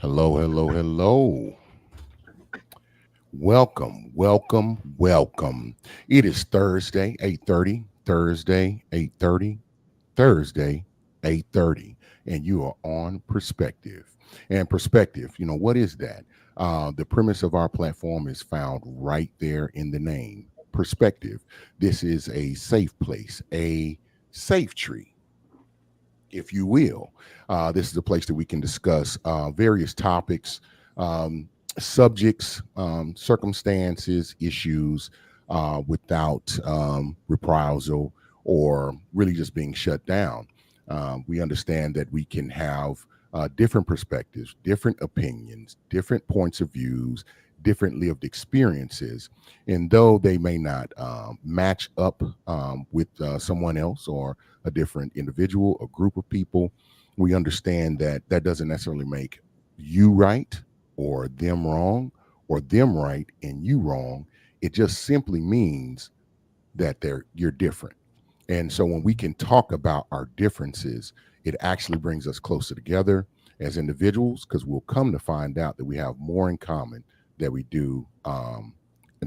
Hello, hello, hello. Welcome, welcome, welcome. It is Thursday, 8:30, Thursday, 8:30, Thursday, 8:30, and you are on Perspective. And Perspective, what is that? The premise of our platform is found right there in the name, Perspective. This is a safe place, a safe tree, if you will. This is a place that we can discuss various topics, um, subjects, circumstances, issues without reprisal or really just being shut down. We understand that we can have different perspectives, different opinions, different points of views, different lived experiences. And though they may not match up with someone else or a different individual or group of people, we understand that that doesn't necessarily make you right or them wrong or them right and you wrong. It just simply means that you're different. And so when we can talk about our differences, it actually brings us closer together as individuals because we'll come to find out that we have more in common that we do a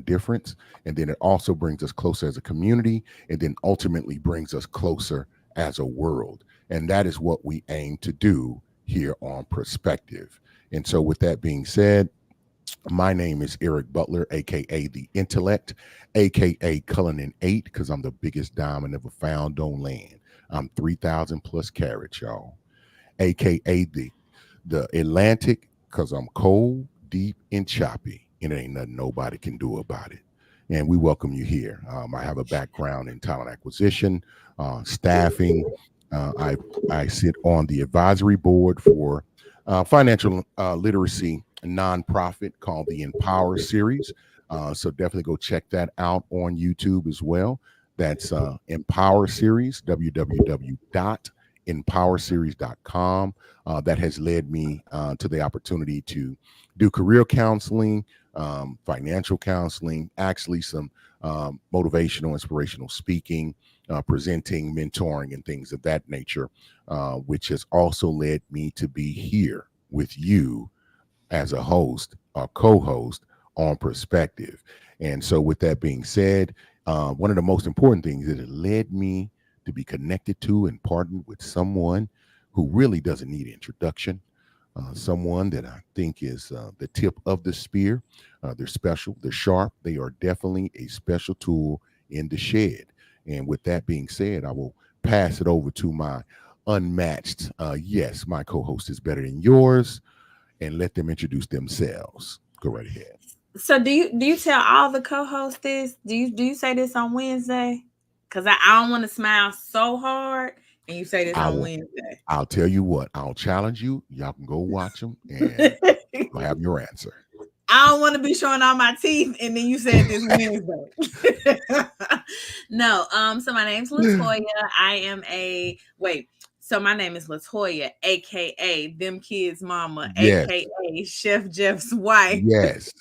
difference. And then it also brings us closer as a community and then ultimately brings us closer as a world. And that is what we aim to do here on Perspective. And so, with that being said, my name is Eric Butler, aka The Intellect, aka Cullinan 8, because I'm the biggest diamond ever found on land. I'm 3,000 plus carats, y'all. Aka the Atlantic, because I'm cold, deep, and choppy, and it ain't nothing nobody can do about it. And we welcome you here. I have a background in talent acquisition, staffing. I sit on the advisory board for financial literacy nonprofit called the Empower Series. So definitely go check that out on YouTube as well. That's Empower Series, www.empowerseries.com. That has led me to the opportunity to do career counseling, financial counseling, actually some motivational, inspirational speaking, presenting, mentoring, and things of that nature, which has also led me to be here with you as a host or co-host on Perspective. And so, with that being said, one of the most important things is it led me to be connected to and partnered with someone who really doesn't need introduction. Someone that I think is the tip of the spear. They're special, they're sharp, they are definitely a special tool in the shed. And with that being said, I will pass it over to my unmatched, yes, my co host is better than yours, and let them introduce themselves. Go right ahead. So do you tell all the co-hosts this? Do you say this on Wednesday? Cause I don't want to smile so hard, and you say this I on will. Wednesday. I'll tell you what. I'll challenge you. Y'all can go watch them, and I'll have your answer. I don't want to be showing all my teeth, and then you said this Wednesday. No, so my name's Latoya. I am a wait. So my name is Latoya, aka Them Kids Mama, Yes. aka Chef Jeff's wife, Yes.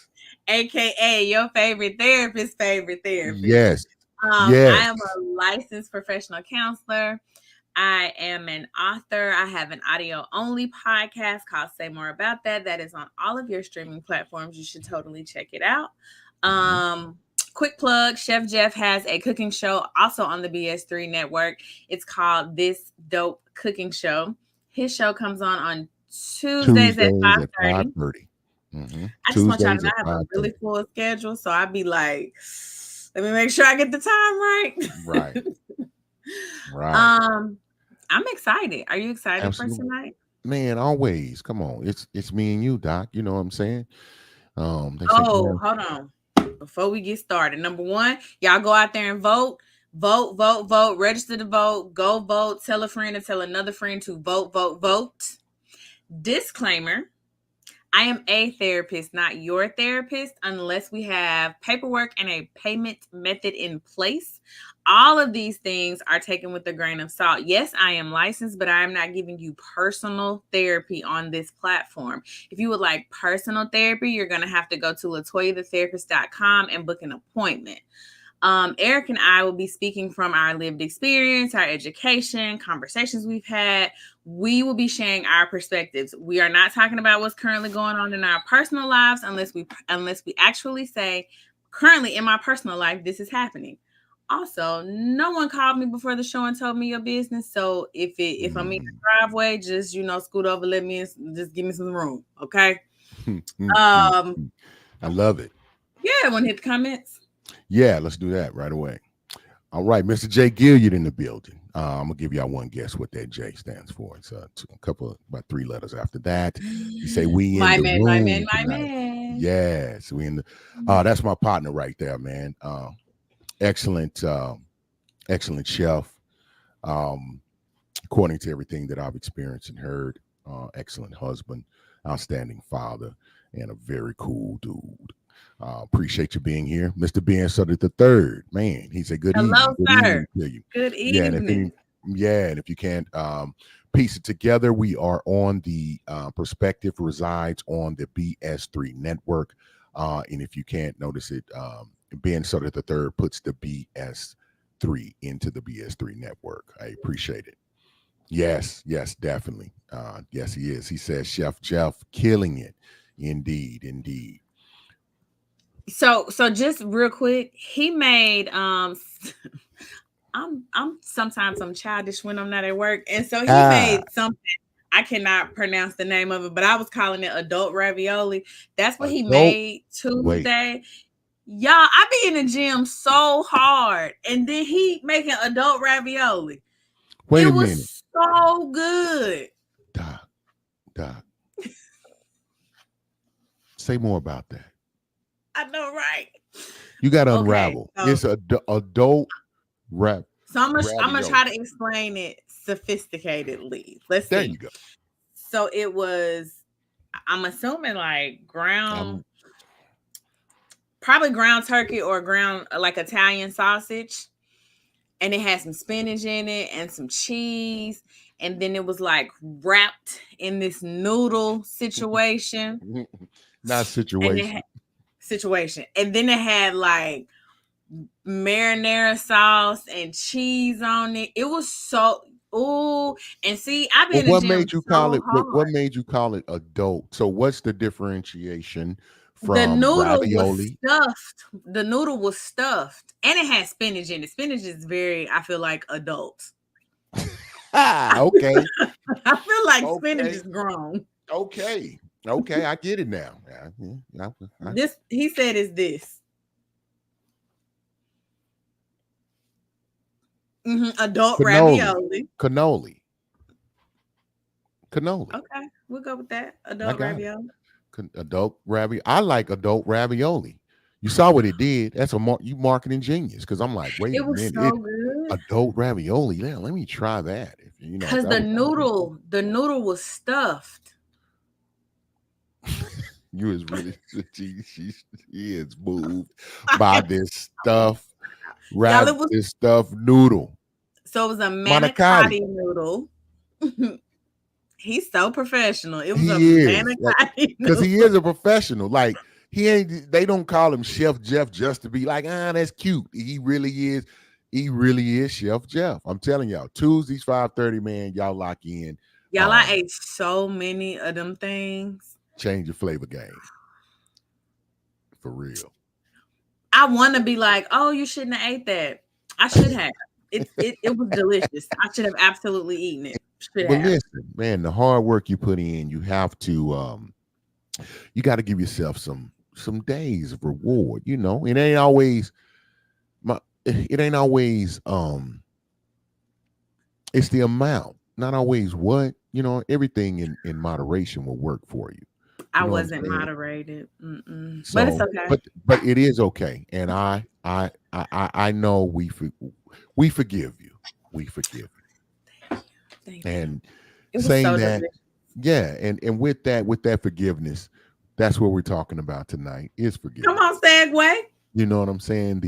aka your favorite therapist. Yes. I Yes. am a licensed professional counselor. I am an author. I have an audio only podcast called Say More About That. That is on all of your streaming platforms. You should totally check it out. Hmm. Um, Quick plug, Chef Jeff has a cooking show also on the BS3 network. It's called This Dope Cooking Show. His show comes on Tuesdays at Tuesdays at 5:30. 5:30. Mm-hmm. I just want y'all to Tuesdays know at I have a really 5:30. full schedule, so I'd be like, let me make sure I get the time right. Right. Right. um, I'm excited. Are you excited for Absolutely. tonight? Man, always. Come on. It's me and you, Doc. You know what I'm saying? They say come Oh, on. hold on. Before we get started, number one, y'all go out there and vote. Vote, vote, vote. Register to vote. Go vote. Tell a friend and tell another friend to vote, vote, vote. Disclaimer: I am a therapist, not your therapist, unless we have paperwork and a payment method in place. All of these things are taken with a grain of salt. Yes, I am licensed, but I am not giving you personal therapy on this platform. If you would like personal therapy, you're going to have to go to latoyathetherapist.com and book an appointment. Eric and I will be speaking from our lived experience, our education, conversations we've had. We will be sharing our perspectives. We are not talking about what's currently going on in our personal lives unless we actually say, currently in my personal life, this is happening. Also, no one called me before the show and told me your business. So if I'm in Mm. the driveway, just scoot over, let me in, just give me some room, okay? Mm. Um, I love it. yeah, want to hit the comments? Yeah, let's do that right away. All right, Mr. J. Gilliard in the building. I'm gonna give y'all one guess what that J stands for. It's a couple, about 3 letters after that. You say we in My the man, my man, room my tonight. man. Yes, we in the. That's my partner right there, man. Excellent, excellent chef. Um, According to everything that I've experienced and heard, excellent husband, outstanding father, and a very cool dude. Appreciate you being here, Mr. Ben Sutter the third. Man, he said good Hello, evening. Good sir. evening to you. Good Yeah, and if evening. any, yeah, and if you can't piece it together, we are on the Perspective resides on the BS3 network. And if you can't notice it, Ben Sutter the third puts the BS3 into the BS3 network. I appreciate it. Yes, yes, definitely. Yes, he is. He says Chef Jeff killing it. Indeed, indeed. So just real quick, he made I'm sometimes I'm childish when I'm not at work. And so he Ah, made something, I cannot pronounce the name of it, but I was calling it adult ravioli. That's what he adult. made Wait, Tuesday. Y'all, I be in the gym so hard. And then he making adult ravioli. wait It a minute. was so good. Doc, Doc, say more about that. I know, right? You got to Okay. unravel. It's a adult rap So I'm gonna try ravioli. to explain it sophisticatedly. Let's There see. you go. So it was, I'm assuming like ground, Um, probably ground turkey or ground like Italian sausage, and it had some spinach in it and some cheese, and then it was like wrapped in this noodle situation, not and it had, situation. and then it had like marinara sauce and cheese on it. It was so, ooh, and see, I've But been in the what gym made you call so it? What hard. made you call it adult? So what's the differentiation The from noodle was ravioli? stuffed. The noodle was stuffed, and it had spinach in it. Spinach is very, I feel like, adult. Ah, okay, I feel like spinach okay. is grown. Okay. Okay. I get it now. Yeah, yeah, This, he said, is this adult cannoli. ravioli? Cannoli. Cannoli. Okay, we'll go with that. I Adult got it. ravioli. Adult ravioli. I like adult ravioli. You saw what it did. That's you marketing genius. Because I'm like, wait It a was minute. so good Adult ravioli. Yeah, let me try that. If because that was the noodle was stuffed. you is really she is moved by this stuff. Y'all, Wrap it was, this stuff noodle. so it was a Manicotti. manicotti noodle. He's so professional. It was a He is. manicotti Because noodle. he is a professional. Like he ain't. They don't call him Chef Jeff just to be like, that's cute. He really is. He really is Chef Jeff. I'm telling y'all. Tuesdays 5:30, man. Y'all lock in. Y'all, I ate so many of them things. Change your flavor game for real. I want to be like, oh, you shouldn't have ate that. I should have. It was delicious. I should have absolutely eaten it. Should But have. listen, man, the hard work you put in, you have to. You got to give yourself some days of reward. It ain't always my. It ain't always it's the amount, not always what. Everything in moderation will work for you. I You know what I'm wasn't saying? moderated, but it's So, okay. but it is okay, and I know we forgive you. We forgive Thank you. you. And It was saying so that, delicious. yeah, and with that forgiveness, that's what we're talking about tonight is Come forgiveness. on, Segway. You know what I'm saying?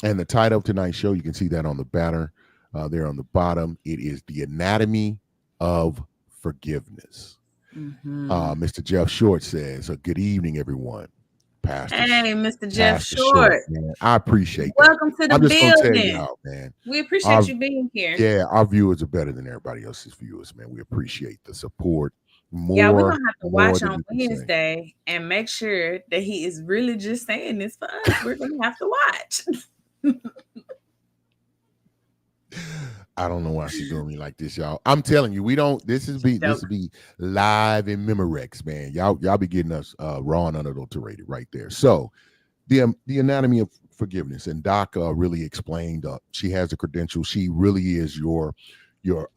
And the title of tonight's show, you can see that on the banner there on the bottom. It is The Anatomy of Forgiveness. Mm-hmm. Mr. Jeff Short says, good evening, everyone. Hey, Mr. Jeff Pastor Short, Short. man. I appreciate that. Welcome to the I'm just gonna tell building. y'all, man. We appreciate Our you being here. Yeah, our viewers are better than everybody else's viewers, man. We appreciate the support Yeah, we're more, gonna have to more watch than on you can say. Wednesday and make sure that he is really just saying this for us. We're gonna have to watch. I don't know why she's doing me like this, y'all. I'm telling you, we don't. This Joke. will be live in Memorex, man. Y'all be getting us raw and unadulterated right there. So the anatomy of forgiveness, and Doc really explained. She has the credentials. She really is your your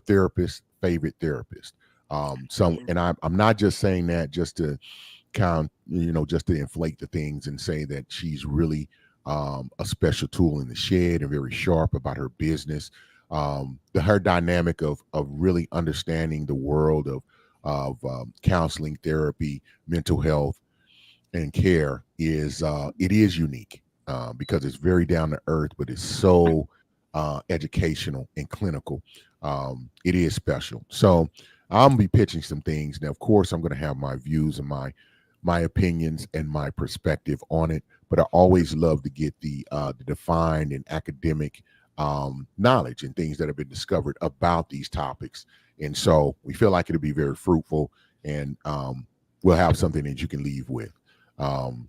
therapist, favorite therapist. Yeah. And I'm not just saying that just to just to inflate the things and say that she's really a special tool in the shed and very sharp about her business. Her dynamic of really understanding the world of counseling, therapy, mental health, and care is it is unique because it's very down to earth, but it's so educational and clinical. It is special. So I'm gonna be pitching some things now. Of course, I'm gonna have my views and my opinions and my perspective on it, but I always love to get the defined and academic knowledge and things that have been discovered about these topics. And so we feel like it'll be very fruitful, and we'll have something that you can leave with. Um,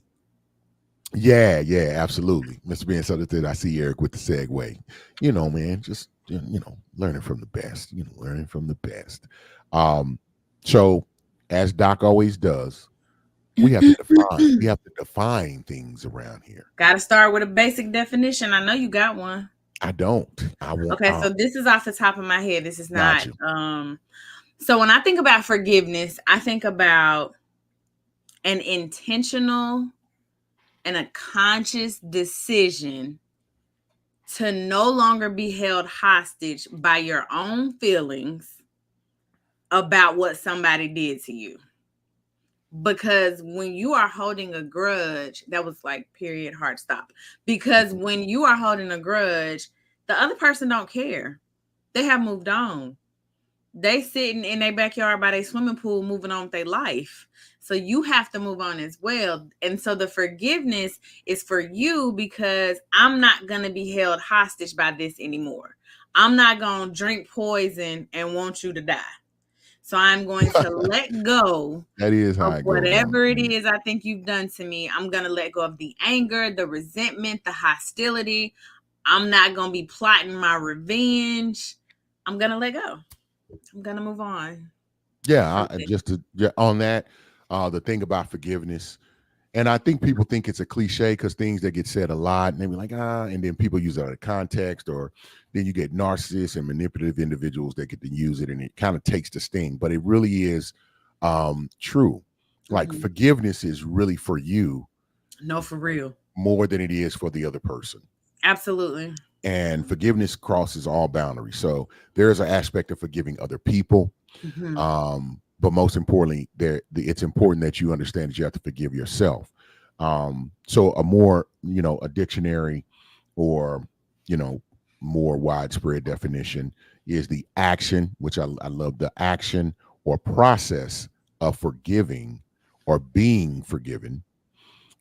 yeah, absolutely. Mr. Being so that I see Eric with the segue. Man, just learning from the best. Learning from the best. Um, so as Doc always does, we have to define. We have to define things around here. Gotta start with a basic definition. I know you got one. I don't. I want. Okay, so this is off the top of my head. This is Got not you. so when I think about forgiveness, I think about an intentional and a conscious decision to no longer be held hostage by your own feelings about what somebody did to you. Because when you are holding a grudge, that was like period, hard stop. Because when you are holding a grudge, the other person don't care. They have moved on. They sitting in their backyard by their swimming pool, moving on with their life. So you have to move on as well. And so the forgiveness is for you because I'm not going to be held hostage by this anymore. I'm not going to drink poison and want you to die. So I'm going to let go That is how of it goes on. whatever it is I think you've done to me. I'm going to let go of the anger, the resentment, the hostility. I'm not going to be plotting my revenge. I'm going to let go. I'm going to move on. Yeah, on that, the thing about forgiveness. And I think people think it's a cliche because things that get said a lot, and they be like, and then people use it out of context, or then you get narcissists and manipulative individuals that get to use it, and it kind of takes the sting. But it really is true. Like forgiveness is really for you. No, for real. More than it is for the other person. Absolutely. And forgiveness crosses all boundaries. So there's an aspect of forgiving other people. But most importantly, it's important that you understand that you have to forgive yourself. So a dictionary or, more widespread definition is the action, which I love, the action or process of forgiving or being forgiven.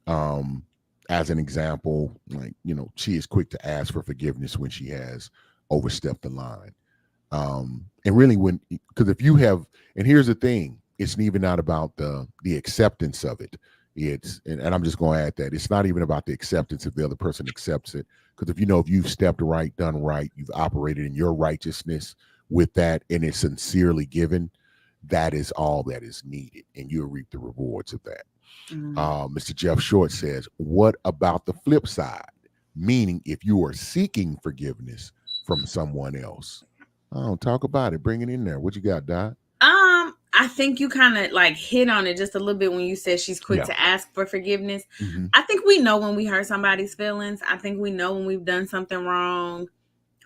As an example, like, she is quick to ask for forgiveness when she has overstepped the line. And really because if you have, and here's the thing, it's even not about the acceptance of it. And I'm just going to add that it's not even about the acceptance if the other person accepts it. Because if you've stepped right, done right, you've operated in your righteousness with that, and it's sincerely given, that is all that is needed, and you'll reap the rewards of that. Mr. Jeff Short says, what about the flip side? Meaning, if you are seeking forgiveness from someone else. Oh, talk about it. Bring it in there. What you got, Doc? I think you kind of like hit on it just a little bit when you said she's quick to ask for forgiveness. I think we know when we hurt somebody's feelings. I think we know when we've done something wrong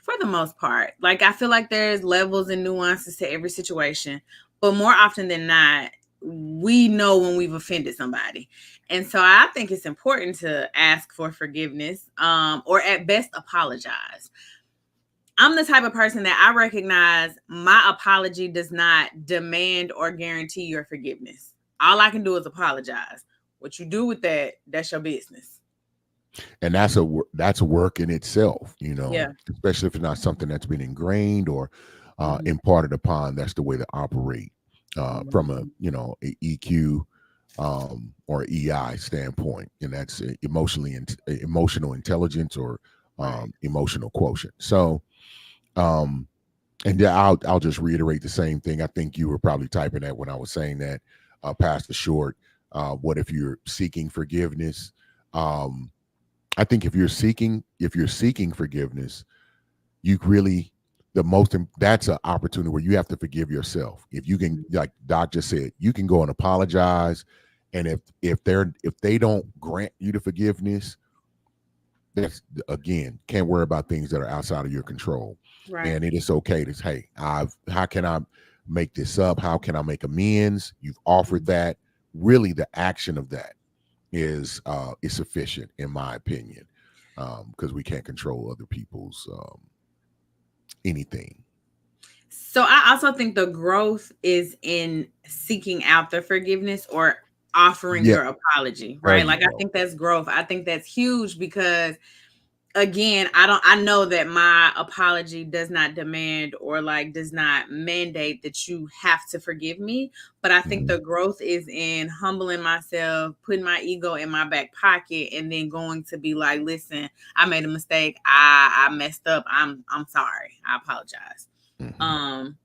for the most part. Like, I feel like there's levels and nuances to every situation, but more often than not, we know when we've offended somebody. And so I think it's important to ask for forgiveness, or at best apologize. I'm the type of person that I recognize my apology does not demand or guarantee your forgiveness. All I can do is apologize. What you do with that, that's your business. And that's a work in itself, Yeah. especially if it's not something that's been ingrained or Mhm. imparted upon. That's the way to operate from a Mhm. a EQ or EI standpoint, and that's emotional intelligence or Right. emotional quotient. So, um, and yeah, I'll just reiterate the same thing. I think you were probably typing that when I was saying that, Pastor Short. What if you're seeking forgiveness? Um, I think if you're seeking forgiveness, you really that's an opportunity where you have to forgive yourself. If you can, Mhm. like Doc just said, you can go and apologize, and if they don't grant you the forgiveness, that's, again, can't worry about things that are outside of your control. Right. And it is okay to say, how can I make this up? How can I make amends? You've offered Mhm. that. Really, the action of that is sufficient, in my opinion, because we can't control other people's anything. So I also think the growth is in seeking out the forgiveness or offering Yeah, your apology, there right? you Like I go. think that's growth. I think that's huge because again, I know that my apology does not demand or like does not mandate that you have to forgive me, but I think Mhm. the growth is in humbling myself, putting my ego in my back pocket, and then going to be like, listen, I made a mistake. I messed up. I'm sorry. I apologize. Mhm. um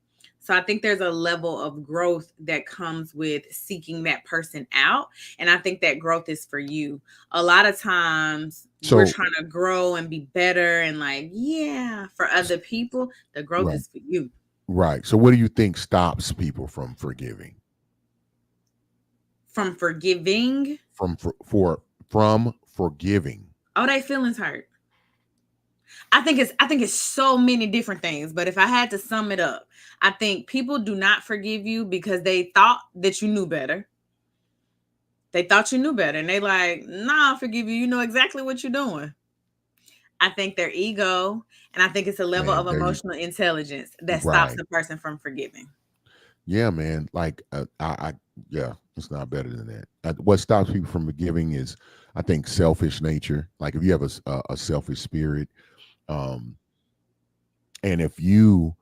so I think there's a level of growth that comes with seeking that person out, and I think that growth is for you. A lot of times we're So, trying to grow and be better and like, yeah, for other people, the growth right, is for you. right. So, what do you think stops people from forgiving? From forgiving. From forgiving? Oh, they feelings hurt. I think it's so many different things, but if I had to sum it up, I think people do not forgive you because they thought that you knew better. They thought you knew better, and they like, nah, I forgive you. You know exactly what you're doing. I think their ego, and I think it's a level Man, of there you emotional intelligence that stops right. the person from forgiving. Yeah, man. Like, yeah, it's not better than that. What stops people from forgiving is, I think, selfish nature. Like, if you have a selfish spirit, um, and if you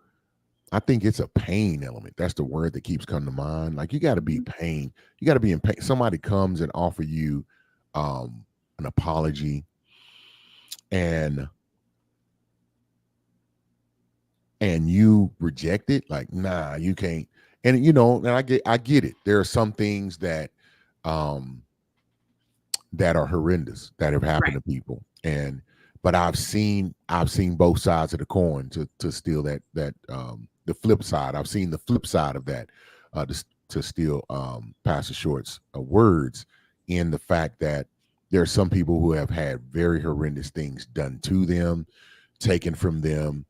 I think it's a pain element. That's the word that keeps coming to mind. Like, you got to be Mhm. pain. You got to be in pain. Somebody comes and offer you an apology, and you reject it. Like, nah, you can't. And and I get it. There are some things um that are horrendous that have happened Right. to people, and but I've seen both sides of the coin, to steal that the flip side. I've seen the flip side of that, to steal Pastor Short's words, in the fact that there are some people who have had very horrendous things done to them, taken from them,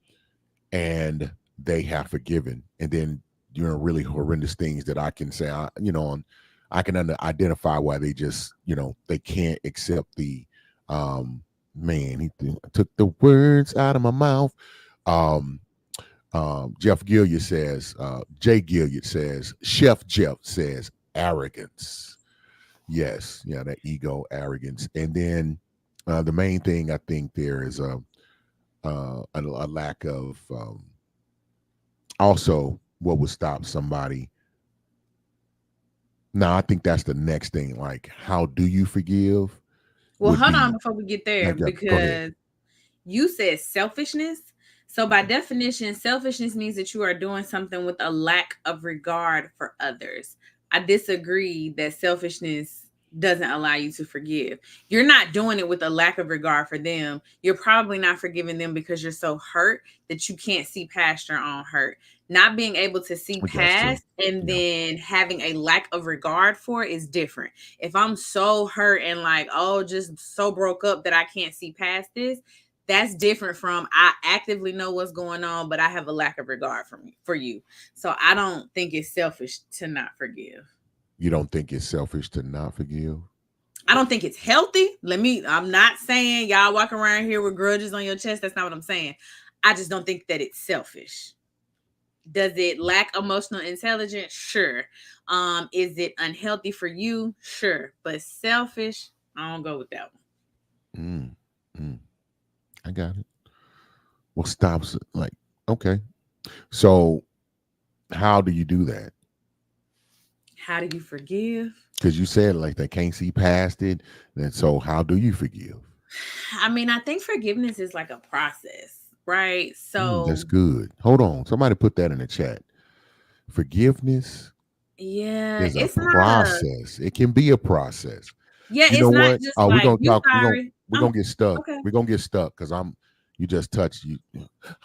and they have forgiven. And then, really horrendous things that I can say, I can identify why they just, they can't accept um, man, took the words out of my mouth. Um, Jeff Gilliard says, Jay Gilliard says, Chef Jeff says, arrogance. Yes, yeah, that ego, arrogance. And then the main thing I think there is a lack of, also, what would stop somebody. Now, I think that's the next thing. Like, how do you forgive? Well, Would hold on be before we get there like, go ahead. because you said selfishness. So, by definition, selfishness means that you are doing something with a lack of regard for others. I disagree that selfishness doesn't allow you to forgive. You're not doing it with a lack of regard for them. You're probably not forgiving them because you're so hurt that you can't see past your own hurt. Not being able to see That's true. past and Yeah, then having a lack of regard for it is different. If I'm so hurt and like, oh, just so broke up that I can't see past this, that's different from I actively know what's going on, but I have a lack of regard for you. So I don't think it's selfish to not forgive. you don't think it's selfish to not forgive? I don't think it's healthy. I'm not saying y'all walk around here with grudges on your chest. That's not what I'm saying. I just don't think that it's selfish. Does it lack emotional intelligence? Sure. Is it unhealthy for you? Sure. But selfish, I don't go with that one. Mm, mm, I got it. What stops it? Like, okay. So how do you do that? How do you forgive? Because you said like they can't see past it. And so how do you forgive? I mean, I think forgiveness is like a process, right? That's So, good. Hold on. Somebody put that in the chat. Forgiveness yeah, is a it's not a process. It can be a process. yeah, You it's know not what? just Oh, we're like gonna you talk. sorry. We're gonna get stuck. Okay. We're gonna get stuck because I'm. You just touched you.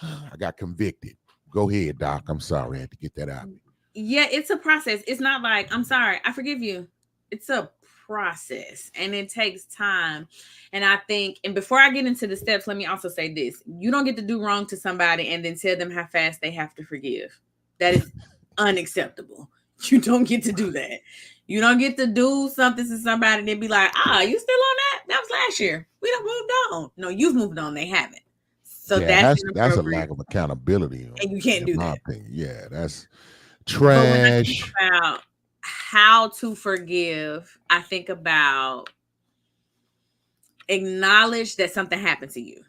I got convicted. Go ahead, Doc. I'm sorry. I had to get that out. Yeah, it's a process. It's not like, I'm sorry, I forgive you. It's a process and it takes time. And I think, and before I get into the steps, let me also say this. You don't get to do wrong to somebody and then tell them how fast they have to forgive. That is unacceptable. You don't get to do that. You don't get to do something to somebody and then be like, you still on that? That was last year. We don't moved on. No, you've moved on. They haven't. So Yeah, that's that's a inappropriate. lack of accountability, And you can't in do my that. opinion. Yeah, that's But when I think trash. about how to forgive, I think about acknowledge that something happened to you.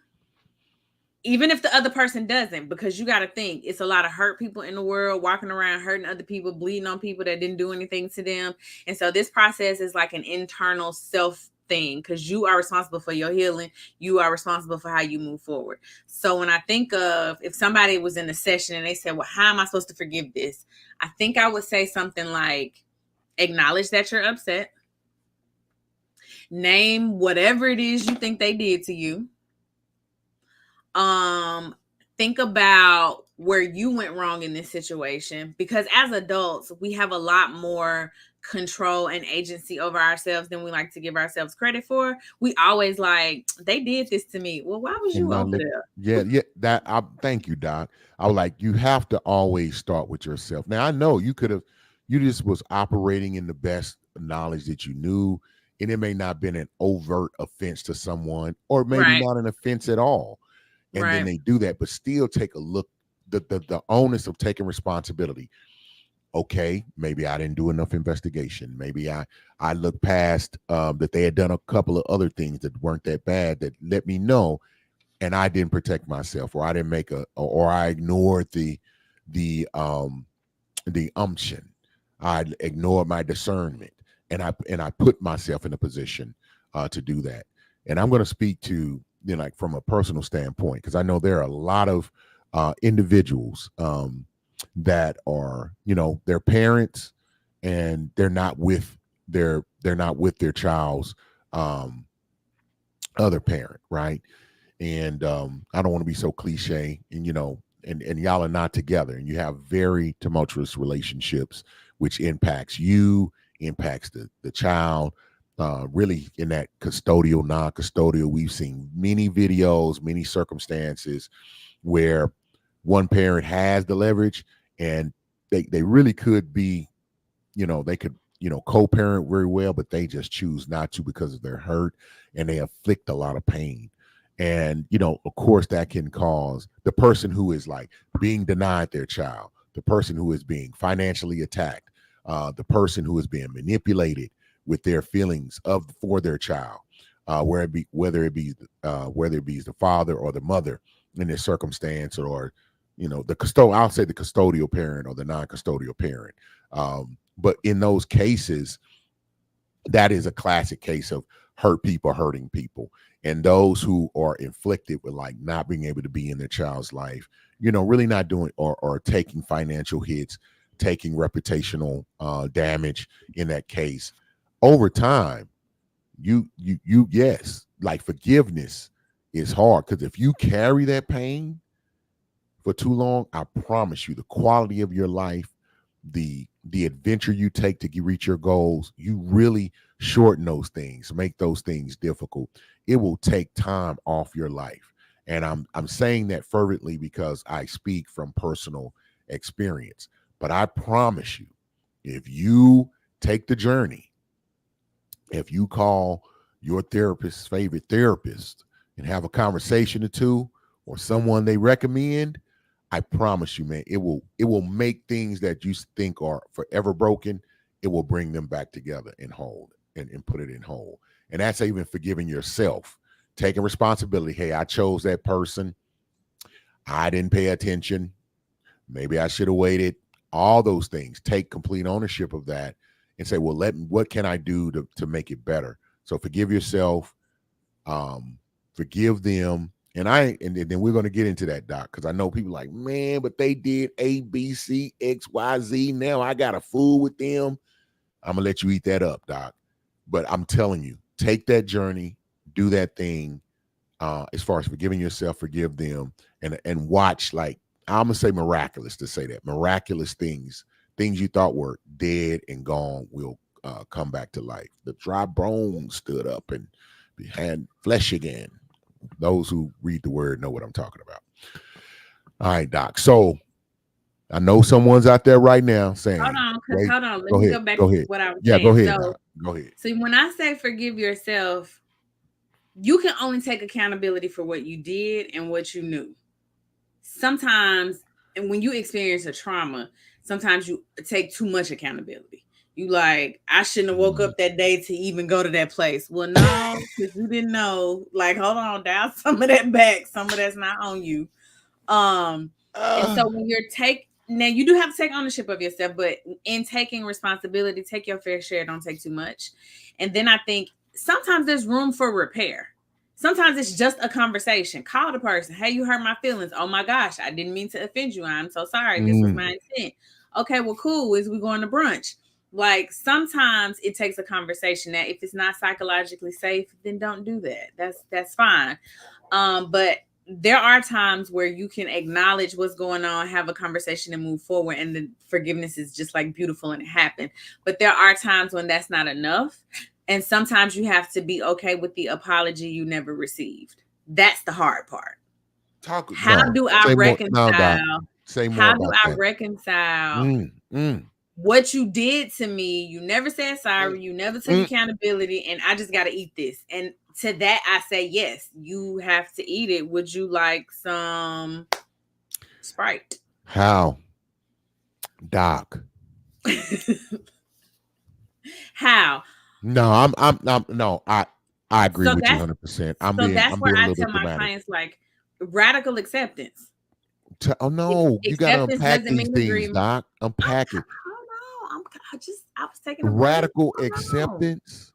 Even if the other person doesn't, because you got to think it's a lot of hurt people in the world walking around hurting other people, bleeding on people that didn't do anything to them. And so this process is like an internal self thing because you are responsible for your healing. You are responsible for how you move forward. So when I think of if somebody was in a session and they said, well, how am I supposed to forgive this? I think I would say something like, acknowledge that you're upset. Name whatever it is you think they did to you. um think about where you went wrong in this situation, because as adults we have a lot more control and agency over ourselves than we like to give ourselves credit for. We always like, they did this to me. Well, why was And you not over look. there? Yeah, yeah. That I thank you, Doc. I was like, you have to always start with yourself. Now I know you could have, you just was operating in the best knowledge that you knew, and it may not have been an overt offense to someone, or maybe Right, not an offense at all. And then right. they do that, but still take a look. The onus of taking responsibility. Okay, maybe I didn't do enough investigation. Maybe I looked past that they had done a couple of other things that weren't that bad that let me know, and I didn't protect myself, or I didn't make or I ignored the the umption. I ignored my discernment, and I put myself in a position to do that. And I'm going to speak to, you know, like from a personal standpoint, because I know there are a lot of individuals that are, you know, their parents, and they're not with their child's um, other parent, right? And I don't want to be so cliche, and you know, and y'all are not together, and you have very tumultuous relationships, which impacts you, impacts the child. Really, in that custodial, non-custodial, we've seen many videos, many circumstances where one parent has the leverage, and they really could be, you know, they could, you know, co-parent very well, but they just choose not to because of their hurt, and they inflict a lot of pain. And you know, of course, that can cause the person who is like being denied their child, the person who is being financially attacked, the person who is being manipulated with their feelings of for their child, whether it be the father or the mother in this circumstance, or you know, I'll say the custodial parent or the non-custodial parent. But in those cases, that is a classic case of hurt people hurting people. And those who are inflicted with like not being able to be in their child's life, you know, really not doing, or taking financial hits, taking reputational damage in that case. Over time, yes, like forgiveness is hard, because if you carry that pain for too long, I promise you, the quality of your life, the adventure you take to reach your goals, you really shorten those things, make those things difficult. It will take time off your life. And I'm saying that fervently because I speak from personal experience. But I promise you, if you take the journey, if you call your therapist's favorite therapist and have a conversation or two, or someone they recommend, I promise you, man, it will make things that you think are forever broken, it will bring them back together and hold and put it in whole. And that's even forgiving yourself, taking responsibility. Hey, I chose that person. I didn't pay attention. Maybe I should have waited. All those things. Take complete ownership of that and say, well, what can I do to make it better? So forgive yourself, forgive them. And then we're going to get into that, Doc, because I know people like, man, but they did A, B, C, X, Y, Z. Now I got to fool with them. I'm going to let you eat that up, Doc. But I'm telling you, take that journey, do that thing. As far as forgiving yourself, forgive them, and watch, like, I'm gonna say miraculous to say that miraculous things you thought were dead and gone will come back to life. The dry bones stood up and had flesh again. Those who read the word know what I'm talking about. All right, Doc. So I know someone's out there right now saying, hold on. Let go me ahead, go back go to ahead. what I was Yeah, saying. go ahead, So, Doc. Go ahead. see, when I say forgive yourself, you can only take accountability for what you did and what you knew. Sometimes, and when you experience a trauma, sometimes you take too much accountability. You like, I shouldn't have woke up that day to even go to that place. Well, no, because you didn't know. Like, hold on, dial some of that back. Some of that's not on you. And so when now you do have to take ownership of yourself, but in taking responsibility, take your fair share, don't take too much. And then I think sometimes there's room for repair. Sometimes it's just a conversation. Call the person. Hey, you hurt my feelings. Oh my gosh, I didn't mean to offend you. I'm so sorry. This was my intent. Okay, well, cool. Is we going to brunch? Like, sometimes it takes a conversation. That if it's not psychologically safe, then don't do that. That's fine. But there are times where you can acknowledge what's going on, have a conversation, and move forward, and the forgiveness is just like beautiful and it happened. But there are times when that's not enough, and sometimes you have to be okay with the apology you never received. That's the hard part. How do I reconcile? Say more How do about I that. reconcile what you did to me? You never said sorry. You never took accountability, and I just got to eat this. And to that, I say yes. You have to eat it. Would you like some Sprite? How, Doc? How? No, I'm no, I agree So with you that's 100%. that's I'm where being a I little tell bit my dramatic. clients, like, radical acceptance. Oh no, you got to Acceptance unpack doesn't these mean things, agreement. Doc. Unpack it. I don't know. I was taking a break. Radical Hold on. acceptance.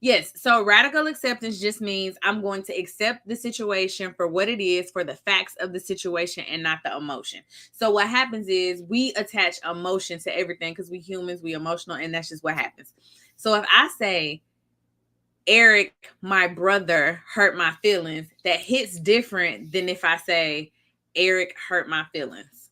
Yes. So radical acceptance just means I'm going to accept the situation for what it is, for the facts of the situation, and not the emotion. So what happens is we attach emotion to everything because we humans, we emotional, and that's just what happens. So if I say, Eric, my brother, hurt my feelings, that hits different than if I say, Eric hurt my feelings.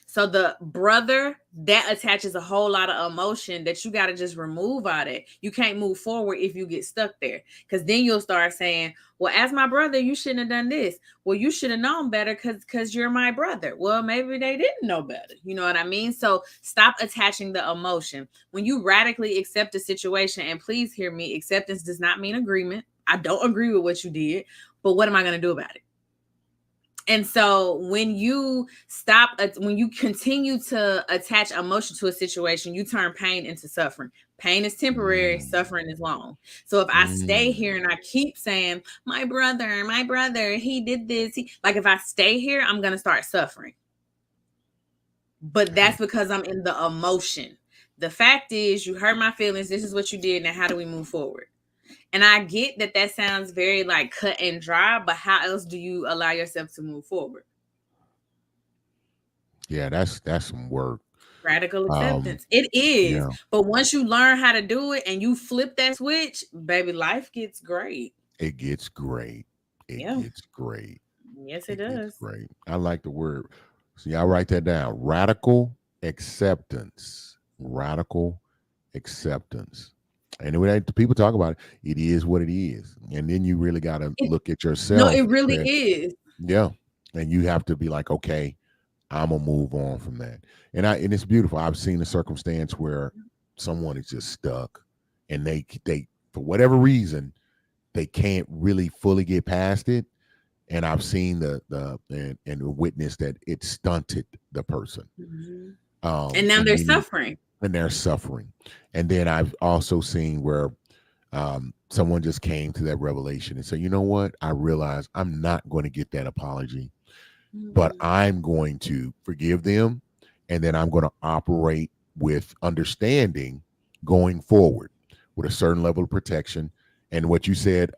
So the brother, that attaches a whole lot of emotion that you got to just remove out of it. You can't move forward if you get stuck there, because then you'll start saying, well, as my brother, you shouldn't have done this. Well, you should have known better because you're my brother. Well, maybe they didn't know better. You know what I mean? So stop attaching the emotion. When you radically accept a situation, and please hear me, acceptance does not mean agreement. I don't agree with what you did, but what am I going to do about it? And so when you continue to attach emotion to a situation, you turn pain into suffering. Pain is temporary, suffering is long. So if I stay here and I keep saying, my brother, he did this. Like, if I stay here, I'm going to start suffering. But that's because I'm in the emotion. The fact is, you hurt my feelings. This is what you did. Now, how do we move forward? And I get that sounds very like cut and dry, but how else do you allow yourself to move forward? Yeah, that's some work. Radical acceptance. It is. Yeah, But once you learn how to do it and you flip that switch, baby, life gets great. it gets great. It Yeah. gets great. Yes, it It gets does. great. I like the word. So y'all write that down. Radical acceptance. Radical acceptance. And when people talk about it, it is what it is. And then you really got to look at No, yourself it and really say, is. yeah. And you have to be like, okay, I'm gonna move on from that. And it's beautiful. I've seen a circumstance where someone is just stuck and they for whatever reason, they can't really fully get past it. and I've seen and witnessed that it stunted the person. Mhm. And now And they're meaning, suffering. and they're suffering. And then I've also seen where someone just came to that revelation and said, you know what? I realize I'm not going to get that apology, but Mhm. I'm going to forgive them. And then I'm going to operate with understanding going forward with a certain level of protection. And what you said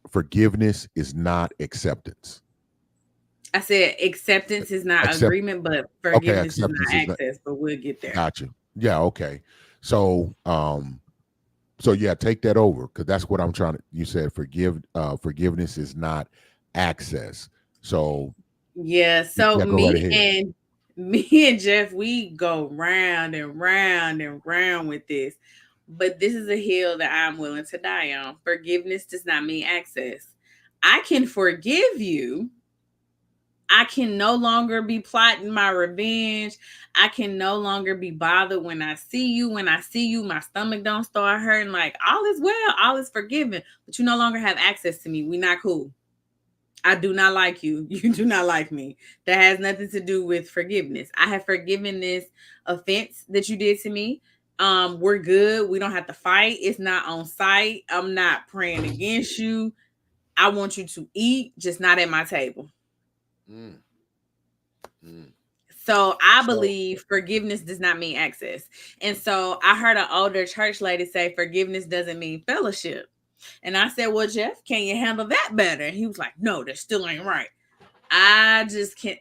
forgiveness is not acceptance. I said acceptance is not Accept agreement, but Okay, forgiveness is acceptance not is not. access. But we'll get there. Gotcha. Yeah, okay. So so yeah, take that over because that's what I'm trying to. You said forgiveness is not access. So Yeah. So yeah, go right ahead. me and Jeff, we go round and round and round with this. But this is a hill that I'm willing to die on. Forgiveness does not mean access. I can forgive you. I can no longer be plotting my revenge. I can no longer be bothered when I see you. When I see you, my stomach don't start hurting. Like all is well, all is forgiven. But you no longer have access to me. We not cool. I do not like you. You do not like me. That has nothing to do with forgiveness. I have forgiven this offense that you did to me. We're good. We don't have to fight. It's not on site. I'm not praying against you. I want you to eat, just not at my table. Mm, mm. So I So believe forgiveness does not mean access. And so I heard an older church lady say forgiveness doesn't mean fellowship. And I said, well, Jeff, can you handle that better? And he was like, no, that still ain't right. I just can't.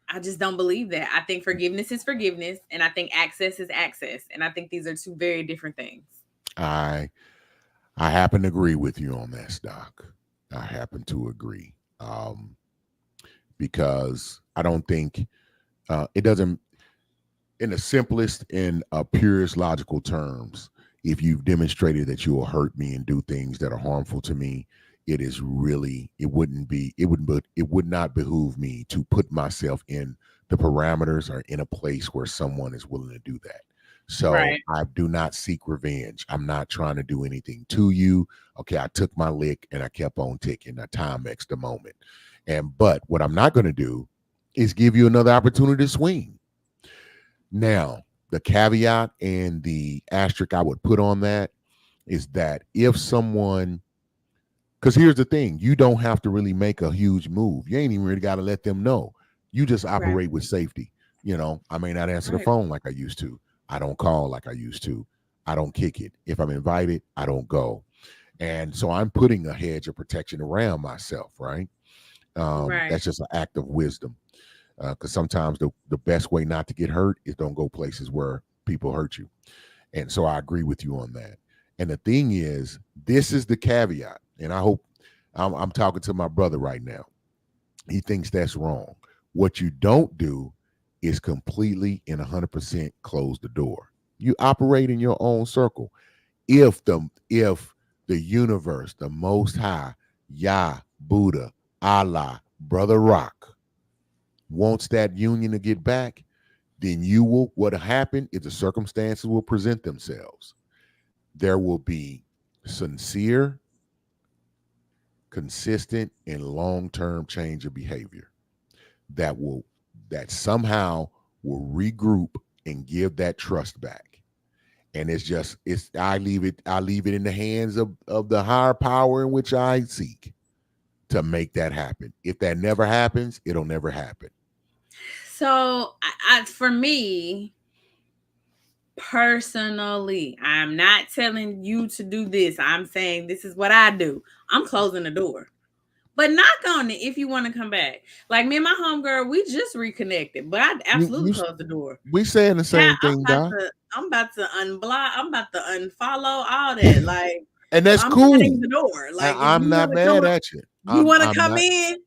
I just don't believe that. I think forgiveness is forgiveness, and I think access is access, and I think these are two very different things. I I happen to agree with you on that, Doc. I happen to agree because I don't think it doesn't. In the simplest and purest logical terms, if you've demonstrated that you will hurt me and do things that are harmful to me, it would not behoove me to put myself in the parameters or in a place where someone is willing to do that. So Right. I do not seek revenge. I'm not trying to do anything to you. Okay, I took my lick and I kept on ticking. The time X the moment. And but what I'm not going to do is give you another opportunity to swing. Now, the caveat and the asterisk I would put on that is that if someone, because here's the thing, you don't have to really make a huge move. You ain't even really got to let them know. You just Right. operate with safety. I may not answer the Right. phone like I used to. I don't call like I used to. I don't kick it. If I'm invited, I don't go. And so I'm putting a hedge of protection around myself, right? Right. That's just an act of wisdom because sometimes the best way not to get hurt is don't go places where people hurt you. And so I agree with you on that. And the thing is, this is the caveat. And I hope I'm talking to my brother right now. He thinks that's wrong. What you don't do is completely and 100% close the door. You operate in your own circle. If the universe, the Most High, Yah, Buddha, Allah, Brother Rock, wants that union to get back, then what'll happen is the circumstances will present themselves. There will be sincere, consistent, and long-term change of behavior that will that somehow will regroup and give that trust back. And it's I leave it in the hands of the higher power in which I seek to make that happen. If that never happens, it'll never happen. So, for me personally, I'm not telling you to do this. I'm saying this is what I do. I'm closing the door. But knock on it if you want to come back. Like me and my homegirl, we just reconnected, but I You, absolutely you, closed the door. we saying the Child, same thing, Doc. I'm about to unblock, I'm about to unfollow all that. Like And that's I'm shutting cool. the door. Like if I'm you not want to come mad up, at you. you want to I'm come not. in,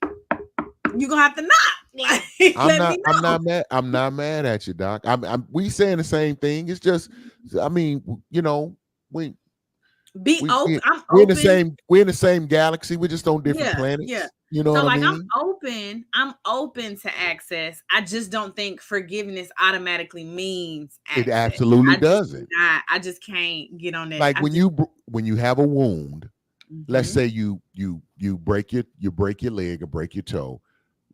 you gonna have to knock. Like I'm let not. me I'm know. not mad. I'm not mad at you, Doc. We saying the same thing. It's just, I mean, we Be we we open. I'm we're in the open. same we're in the same galaxy. We're just on different Yeah, yeah. planets. You know So what I like mean? I'm open to access. I just don't think forgiveness automatically means It access. absolutely doesn't. I just can't get on that. Like I just when you have a wound, Let's Mm-hmm. say you break your leg or break your toe,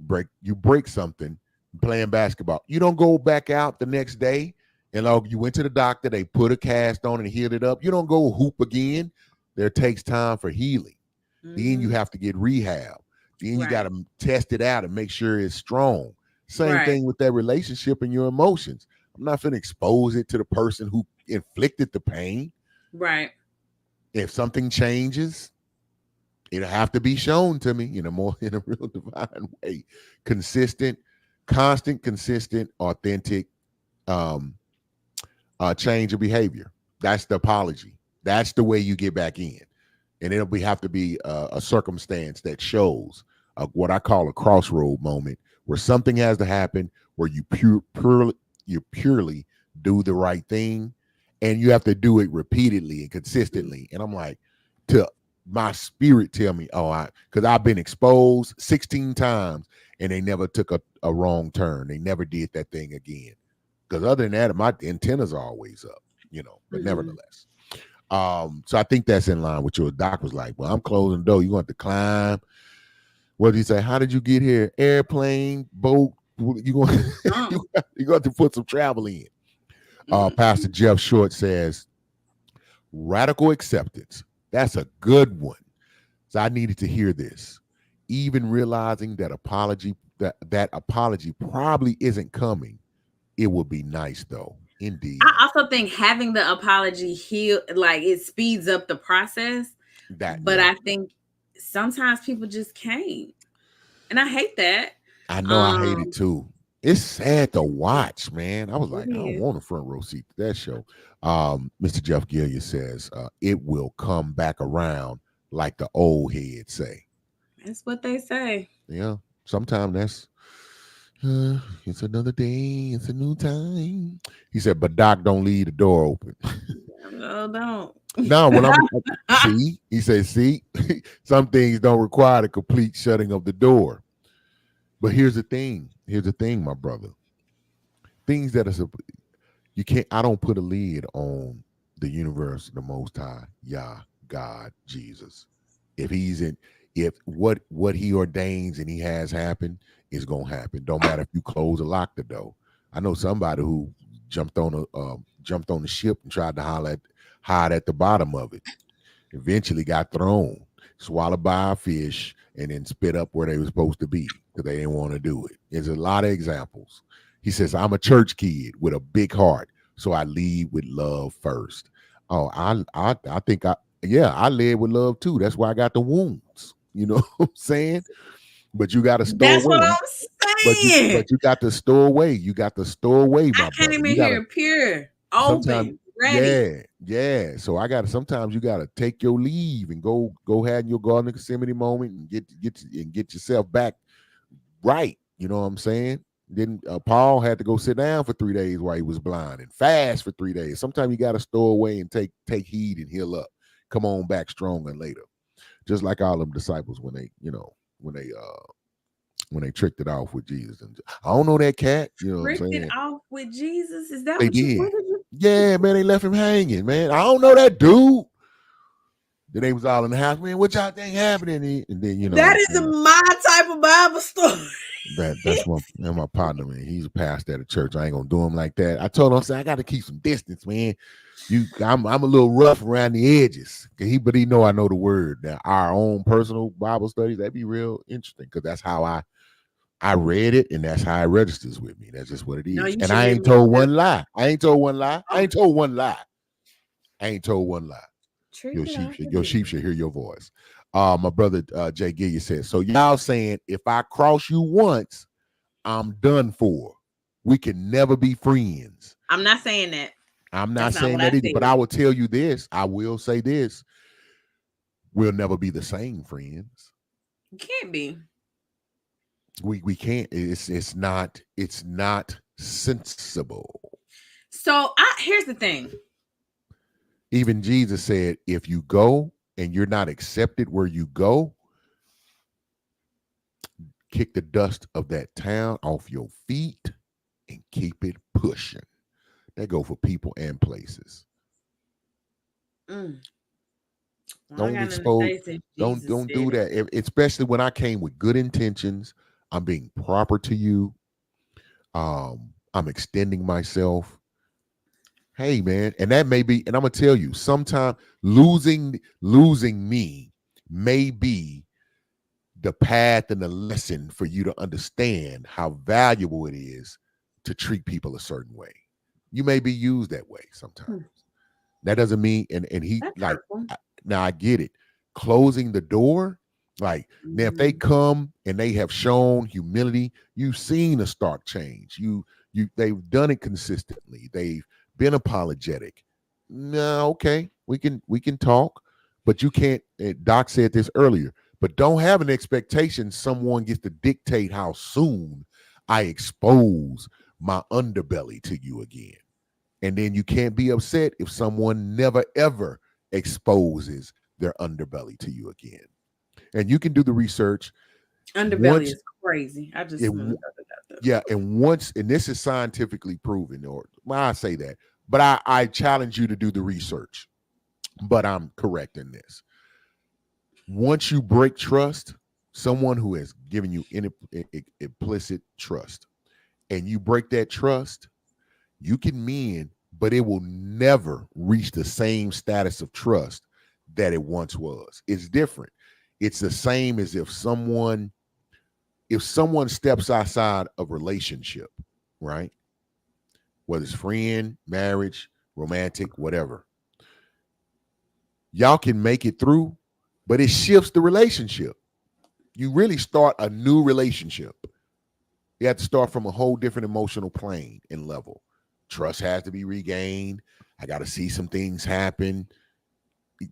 break something playing basketball. You don't go back out the next day and you went to the doctor, they put a cast on and healed it up. You don't go hoop again. There takes time for healing. Then you Mm-hmm. have to get rehab. Then you got Right. to test it out and make sure it's strong. Same Right. thing with that relationship and your emotions. I'm not going to expose it to the person who inflicted the pain. Right. If something changes, it'll have to be shown to me in a more in a real divine way. Consistent, constant, consistent, authentic um change of behavior. That's the apology. That's the way you get back in. And it'll have to be a circumstance that shows what I call a crossroad moment where something has to happen where you purely do the right thing, and you have to do it repeatedly and consistently. And I'm like, to my spirit tell me, oh, I because I've been exposed 16 times and they never took a wrong turn. They never did that thing again. Because other than that, my antennas are always up, but Mm-hmm. nevertheless. So I think that's in line with your doc was like, well, I'm closing the door. You're going to climb. What did he say? How did you get here? Airplane, boat. You going Oh. you got to put some travel in. Pastor Mm-hmm. Jeff Short says radical acceptance. That's a good one. So I needed to hear this. Even realizing that apology probably isn't coming. It would be nice though. Indeed. I also think having the apology heal, like it speeds up the process. That But yeah. I think sometimes people just can't, and I hate that. I know I hate it Um, too. It's sad to watch, man. I was it like, I don't is. want a front row seat to that show. Mr. Jeff Gilliard says, it will come back around like the old heads say. That's what they say. Yeah. Sometimes that's it's another day, it's a new time. He said, but Doc, don't leave the door open. No, don't. No, when I'm see, he says, see, some things don't require the complete shutting of the door. But here's the thing. Here's the thing, my brother. Things that are you can't. I don't put a lid on the universe, the Most High, Yah, God, Jesus. If he's in, if what he ordains and he has happened is gonna happen. Don't matter if you close or lock the door. I know somebody who jumped on the ship and tried to hide at the bottom of it. Eventually got thrown, swallowed by a fish, and then spit up where they were supposed to be because they didn't want to do it. There's a lot of examples. He says, I'm a church kid with a big heart, so I lead with love first. Oh, I think I led with love too. That's why I got the wounds. You know what I'm saying? But you got to store That's what away. I'm saying. But you got to store away. You got to store away, I my brother. came You in gotta here pure, sometimes open, ready. yeah. So I gotta sometimes you gotta take your leave and go have your Garden of Gethsemane moment and get yourself back right. You know what I'm saying? Then Paul had to go sit down for 3 days while he was blind and fast for 3 days. Sometimes you gotta store away and take heed and heal up. Come on back stronger later. Just like all them disciples when they, when they tricked it off with Jesus. And I don't know that cat, you know what I'm Ripped it saying? off with Jesus. Is that They what you? did. What did you? Yeah, man, they left him hanging, man. I don't know that dude. Then they was all in the house, man. What y'all think happening? And then you know what That I'm is saying. my type of Bible story. That's my partner, man. He's a pastor at a church. I ain't gonna do him like that. I told him, I said, I got to keep some distance, man. I'm a little rough around the edges. But he know I know the word. Now our own personal Bible studies that'd be real interesting because that's how I read it and that's how it registers with me. That's just what it No, is. you And should I let ain't me told know. one lie. I ain't told one lie. I Oh, ain't told one lie. I ain't told one lie. trick it off with Your sheep Jesus. should hear your voice. My brother Jay Gilliard said, so y'all saying if I cross you once, I'm done for. We can never be friends. I'm not saying that. I'm not That's not saying what I that either, but said. I will tell you this. I will say this. We'll never be the same friends. You can't be. We can't. It's not sensible. So here's the thing. Even Jesus said, if you go and you're not accepted where you go, kick the dust of that town off your feet and keep it pushing. That go for people and places. Mm. Well, I Don't got nothing to expose. say since Don't Jesus don't said do it. that. Especially when I came with good intentions. I'm being proper to you. I'm extending myself. Hey man, and that may be, and I'm gonna tell you, sometime losing me may be the path and the lesson for you to understand how valuable it is to treat people a certain way. You may be used that way sometimes. Hmm, That doesn't mean, and he that's like, hurtful. now I get it. Closing the door, like now if they Mhm. come and they have shown humility, you've seen a stark change. They've done it consistently. They've been apologetic. No, okay, we can talk, but you can't. Doc said this earlier, but don't have an expectation someone gets to dictate how soon I expose my underbelly to you again. And then you can't be upset if someone never ever exposes their underbelly to you again. And you can do the research Underbelly once is crazy. I it, just want to talk about that. yeah, and once, and this is scientifically proven, or well, I say that, but I challenge you to do the research. But I'm correct in this. Once you break trust, someone who has given you implicit trust, and you break that trust, you can mend, but it will never reach the same status of trust that it once was. It's different. It's the same as if someone steps outside of relationship, right? Whether it's friend, marriage, romantic, whatever. Y'all can make it through, but it shifts the relationship. You really start a new relationship. You have to start from a whole different emotional plane and level. Trust has to be regained. I got to see some things happen.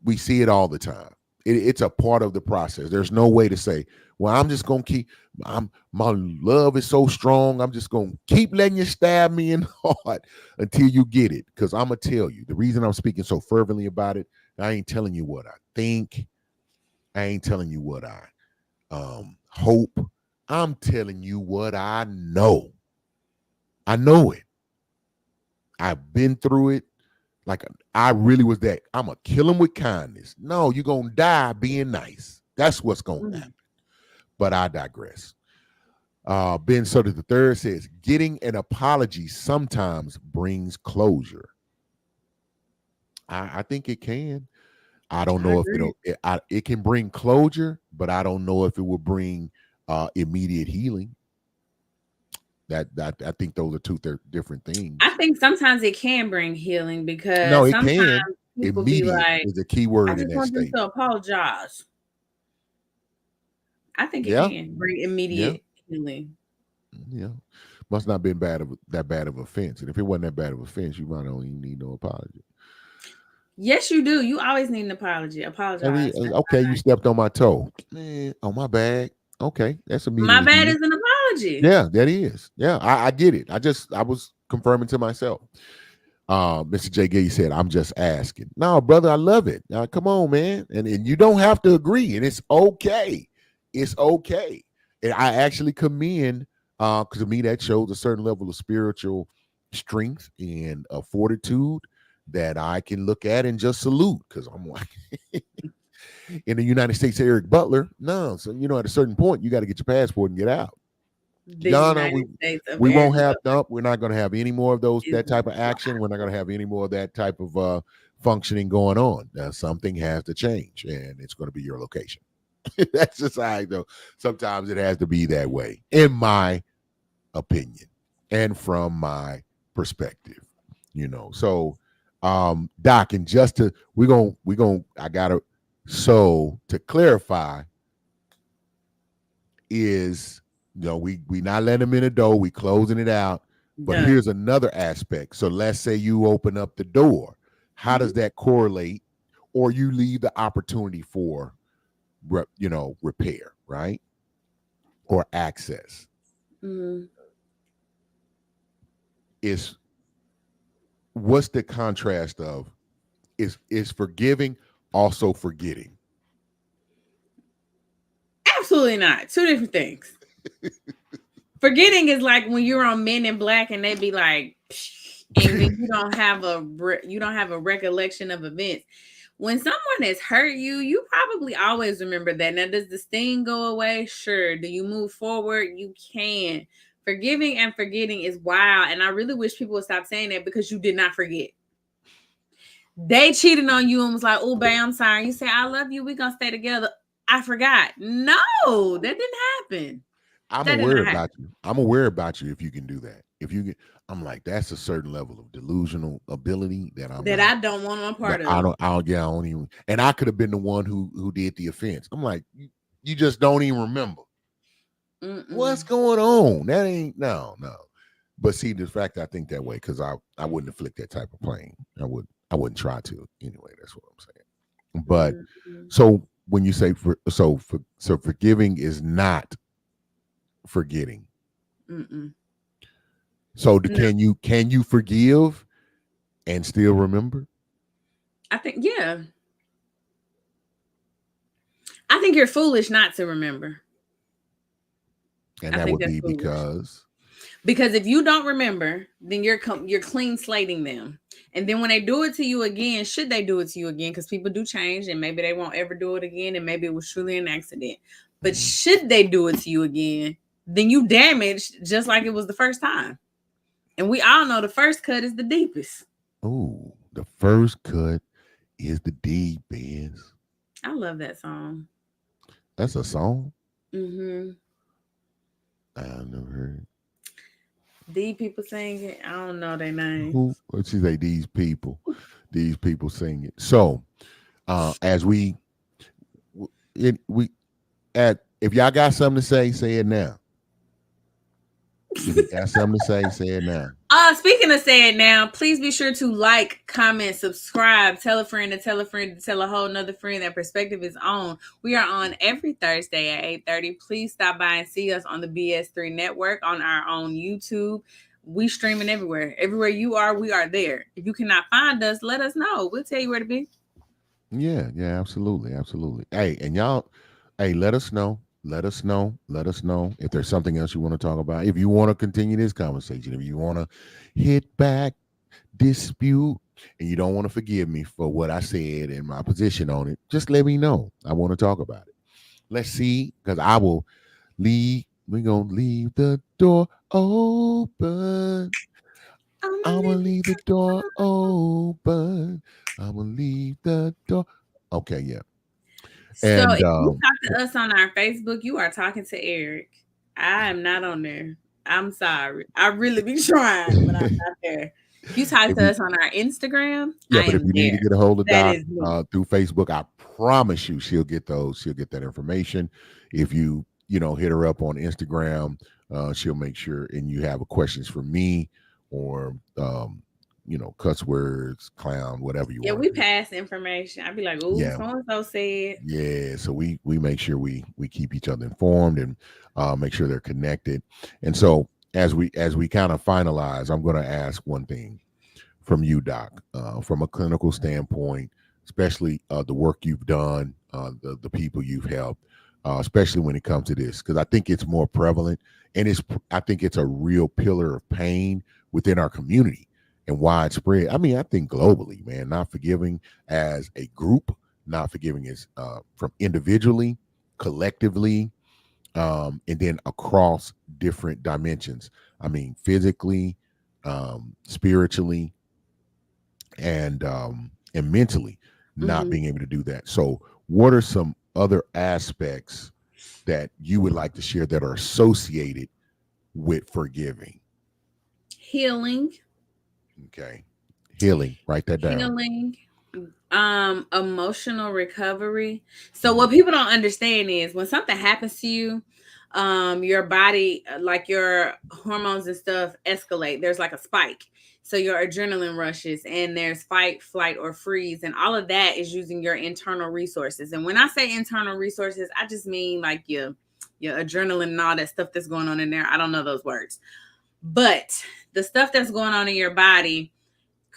We see it all the time. It's a part of the process. There's no way to say, well, I'm just gonna keep. My love is so strong. I'm just gonna keep letting you stab me in the heart until you get it. Because I'm gonna tell you the reason I'm speaking so fervently about it. I ain't telling you what I think. I ain't telling you what I hope. I'm telling you what I know. I know it. I've been through it. Like I really was that. I'm gonna kill him with kindness. No, you're gonna die being nice. That's what's gonna happen. Mm. But I digress. Ben Sutter the third says, getting an apology sometimes brings closure. I think it can. I don't I know if agree. it can bring closure, but I don't know if it will bring immediate healing. That I think those are two different I things. think sometimes it can bring healing No, because it sometimes can. people be Immediate like, is a key I word in just that want them to statement. apologize. I think it Yeah, can bring yeah, immediate healing. yeah. Must not been that bad of offense. And if it wasn't that bad of offense, you might don't even need no apology. Yes, you do. You always need an apology. Apologize. That's Okay, you fine. stepped on my toe. Man, on my bag. Okay, that's My immediately bad healed. is an apology. Yeah, that is. Yeah, I get it. I was confirming to myself. Mr. J. Gay said, I'm just asking. No, brother, I love it. Now, come on, man. And you don't have to agree, and it's okay. It's okay. And I actually commend, because to me, that shows a certain level of spiritual strength and fortitude that I can look at and just salute. Because I'm like, in the United States, Eric Butler, no. So, at a certain point, you got to get your passport and get out. The No, no, United States of we won't Eric have Butler no. We're not going to have any more of is that type of action. We're not going to wild. have any more of that type of functioning going on. Now, something has to change, and it's going to be your location. That's just how I know. Sometimes it has to be that way, in my opinion, and from my perspective. So, Doc, and just to we going I gotta so to clarify is we not letting them in the door, we closing it out. But Done. here's another aspect. So let's say you open up the door. How does Mhm. that correlate? Or you leave the opportunity for repair, right? Or access. Mhm. Is what's the contrast of is forgiving also forgetting? Absolutely not. Two different things. Forgetting is like when you're on Men in Black and they be like, "Psh," and then you don't have a recollection of events. when someone has hurt you, you probably always remember that. Now, does the sting go away? Sure. Do you move forward? You can. Forgiving and forgetting is wild. And I really wish people would stop saying that because you did not forget. They cheated on you and was like, oh, babe, I'm sorry. You say, I love you. We're going to stay together. I forgot. No, that didn't happen. I'm That did aware not happen. about you. I'm aware about you if you can do that. If you get, I'm like, that's a certain level of delusional ability that I'm That like, I don't want no that part of. yeah, I don't even, and I could have been the one who did the offense. I'm like, you just don't even remember what's Mm-mm. going on. That ain't no. But see, the fact I think that way because I wouldn't inflict that type of pain. I wouldn't try to anyway. That's what I'm saying. But Mm-mm. so when you say so forgiving is not forgetting. Mm-mm. So No, can you forgive and still remember? I think, yeah. I think you're foolish not to remember. And I that think would that's be foolish. because Because if you don't remember, then you're clean slating them. And then when they do it to you again, should they do it to you again? Because people do change, and maybe they won't ever do it again, and maybe it was truly an accident. But mhm. should they do it to you again, then you damaged just like it was the first time. And we all know the first cut is the deepest. Oh, the first cut is the deepest. I love that song. That's a song Mm-hmm. I've never heard. The people sing it. I don't know their name. Who? What she say? These people sing it. So, as we at if y'all got something to say it now. If you got something to say it now. Speaking of saying now, please be sure to like, comment, subscribe, tell a friend to tell a friend to tell a whole nother friend that Perspective is on. We are on every Thursday at 8:30. Please stop by and see us on the BS3 network on our own YouTube. We streaming everywhere. Everywhere you are, we are there. If you cannot find us, let us know. We'll tell you where to be. Yeah, absolutely. Hey, and y'all, hey, let us know. Let us know if there's something else you want to talk about. If you want to continue this conversation, if you want to hit back, dispute, and you don't want to forgive me for what I said and my position on it, just let me know. I want to talk about it. Let's see, because I will leave. We're gonna leave the door open. I'm gonna I'm gonna leave leave the door open. I'm gonna leave the door. Okay, yeah. So And if you talk to us on our Facebook, you are talking to Eric. I am not on there. I'm sorry. I really be trying, but I'm not there. If you talk if to you us on our Instagram, yeah, I but if am you need to there. get a hold of That Doc is me. through Facebook, I promise you she'll get those. She'll get that information. If you know hit her up on Instagram, she'll make sure. And you have questions for me or cuss words, clown, whatever you Yeah, want we to do. pass information. I'd be like, "Ooh, Yeah, so and so said." yeah. So we make sure we keep each other informed and make sure they're connected. And so as we kind of finalize, I'm going to ask one thing from you, Doc, from a clinical standpoint, especially the work you've done, the people you've helped, especially when it comes to this, because I think it's more prevalent, and I think it's a real pillar of pain within our community and widespread. I mean, I think globally, man, not forgiving as a group, not forgiving as from individually, collectively, and then across different dimensions. I mean, physically, spiritually, and mentally not Hmm. being able to do that. So what are some other aspects that you would like to share that are associated with forgiving? Healing, Okay. Healing, write that down. healing, emotional recovery. So what Mhm. people don't understand is when something happens to you, your body, like your hormones and stuff escalate. There's like a spike. So your adrenaline rushes and there's fight, flight, or freeze. And all of that is using your internal resources. And when I say internal resources, I just mean like your adrenaline and all that stuff that's going on in there. I don't know those words. But the stuff that's going on in your body,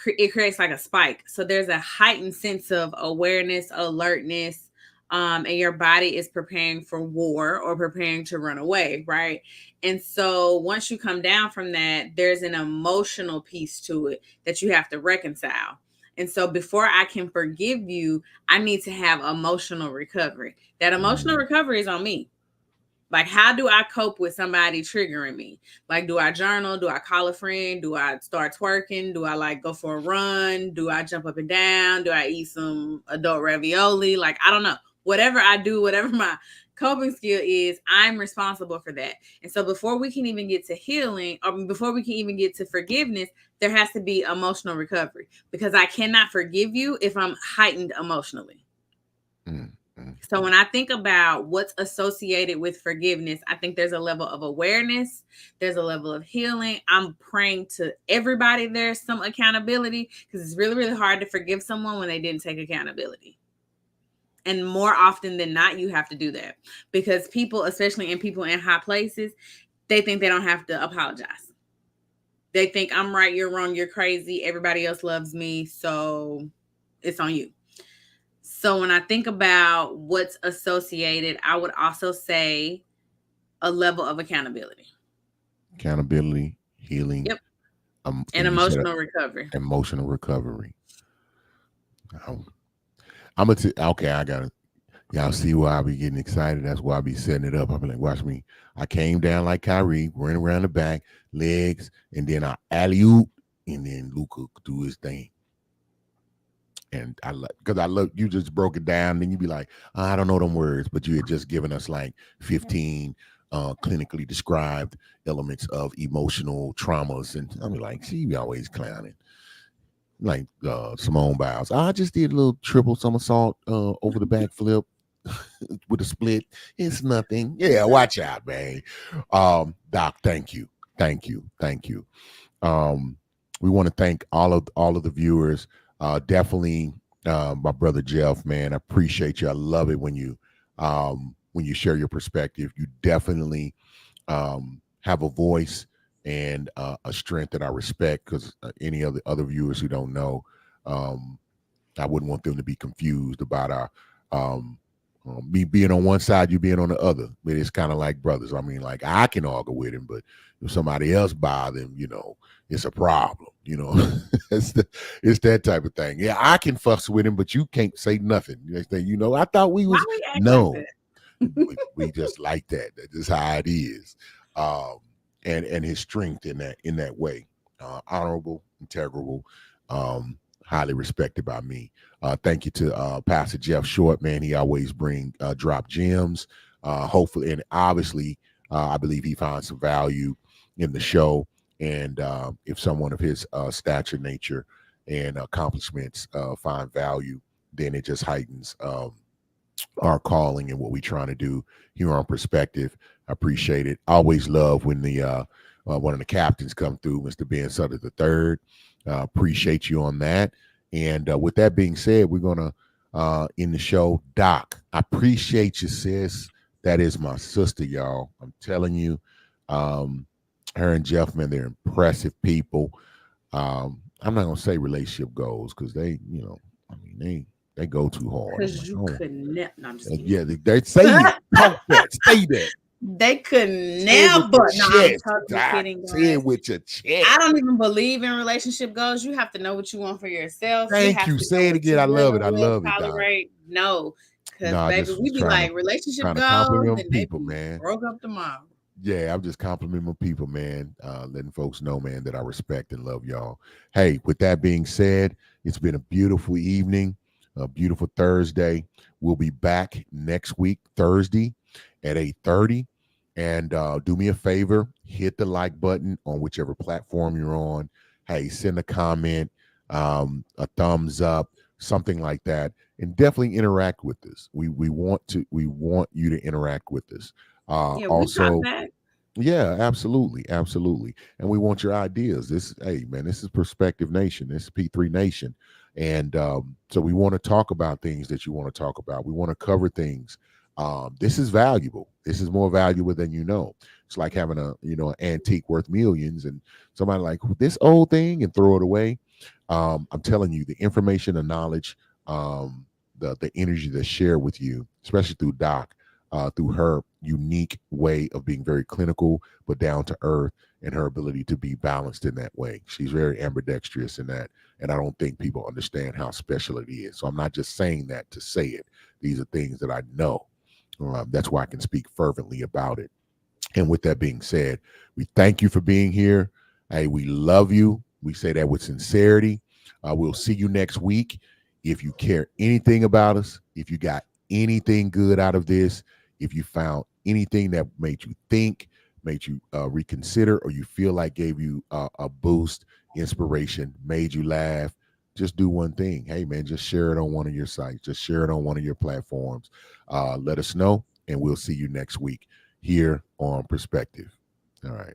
it creates like a spike. So there's a heightened sense of awareness, alertness, and your body is preparing for war or preparing to run away, right? And so once you come down from that, there's an emotional piece to it that you have to reconcile. And so before I can forgive you, I need to have emotional recovery. That emotional recovery is on me. Like, how do I cope with somebody triggering me? Like, do I journal? Do I call a friend? Do I start twerking? Do I like go for a run? Do I jump up and down? Do I eat some adult ravioli? Like, I don't know. Whatever I do, whatever my coping skill is, I'm responsible for that. And so before we can even get to healing, or before we can even get to forgiveness, there has to be emotional recovery, because I cannot forgive you if I'm heightened emotionally. So when I think about what's associated with forgiveness, I think there's a level of awareness, there's a level of healing. I'm praying to everybody there's some accountability, because it's really, really hard to forgive someone when they didn't take accountability. And more often than not, you have to do that, because people, especially people in high places, they think they don't have to apologize. They think I'm right, you're wrong, you're crazy, everybody else loves me, so it's on you. So when I think about what's associated, I would also say a level of accountability. Accountability, healing, Yep. And and you said emotional recovery. emotional recovery. I'm gonna okay. I gotta. Y'all see why I be getting excited. That's why I be setting it up. I be like, watch me. I came down like Kyrie, ran around the back, legs, and then I alley oop, and then Luca do his thing. And I love, because I love, you just broke it down. Then you be like, I don't know them words, but you had just given us like 15 clinically described elements of emotional traumas, and I be like, she be always clowning. Like Simone Biles, I just did a little triple somersault over the backflip with a split. It's nothing. Yeah, watch out, man. Doc, thank you, thank you, thank you. Um, we want to thank all of the viewers. Definitely, my brother Jeff, man, I appreciate you. I love it when you share your perspective. You definitely have a voice and a strength that I respect, because any of the other viewers who don't know, um, I wouldn't want them to be confused about our um, me being on one side, you being on the other. But it's kind of like brothers. I mean, like I can argue with him, but if somebody else bother him, it's a problem. It's that type of thing. Yeah, I can fuss with him, but you can't say nothing. Next thing you know, I thought we Why was we act like no. that? we just like that. That's just how it is. Um, and his strength in that way, honorable, integral, highly respected by me. Thank you to Pastor Jeff Short, man. He always bring drop gems. Hopefully, and obviously, I believe he finds some value in the show. And if someone of his stature, nature, and accomplishments find value, then it just heightens our calling and what we're trying to do here on Perspective. I appreciate it. I always love when the one of the captains come through, Mr. Ben Sutter the third. Appreciate you on that. And with that being said, we're gonna end the show. Doc, I appreciate you, sis. That is my sister, y'all. I'm telling you, her and Jeff, man, they're impressive people. I'm not gonna say relationship goals, because they, I mean, they go too hard. I'm Because like, you oh, could never. No, I'm just kidding. yeah, they say it. Talk that. Say that. They could Say it with your never. No, I'm chest, totally Doc. kidding, Say guys. it with your chest. I don't even believe in relationship goals. You have to know what you want for yourself. You Thank have you. to know Say it what again. you're I love dealing it. I with, love it, Doc. tolerate. No, because No, I baby, just we was be like relationship trying to goals, compliment and they people, be man. broke up tomorrow. Yeah, I'm just complimenting my people, man. Letting folks know, man, that I respect and love y'all. Hey, with that being said, it's been a beautiful evening, a beautiful Thursday. We'll be back next week, Thursday at 8:30. And do me a favor, hit the like button on whichever platform you're on. Hey, send a comment, a thumbs up, something like that, and definitely interact with us. We want you to interact with us. Yeah, we talk Also, back. yeah, absolutely, absolutely. And we want your ideas. Hey man, this is Perspective Nation. This is P3 Nation. And so we want to talk about things that you want to talk about. We want to cover things. This is valuable. This is more valuable than you know. It's like having an antique worth millions, and somebody like this old thing and throw it away. I'm telling you, the information, the knowledge, the energy that's shared with you, especially through Doc, through her, unique way of being very clinical, but down to earth, and her ability to be balanced in that way. She's very ambidextrous in that. And I don't think people understand how special it is. So I'm not just saying that to say it. These are things that I know. That's why I can speak fervently about it. And with that being said, we thank you for being here. Hey, we love you. We say that with sincerity. We'll see you next week. If you care anything about us, if you got anything good out of this, if you found anything that made you think, made you reconsider, or you feel like gave you a boost, inspiration, made you laugh, just do one thing. Hey, man, just share it on one of your sites. Just share it on one of your platforms. Let us know, and we'll see you next week here on Perspective. All right.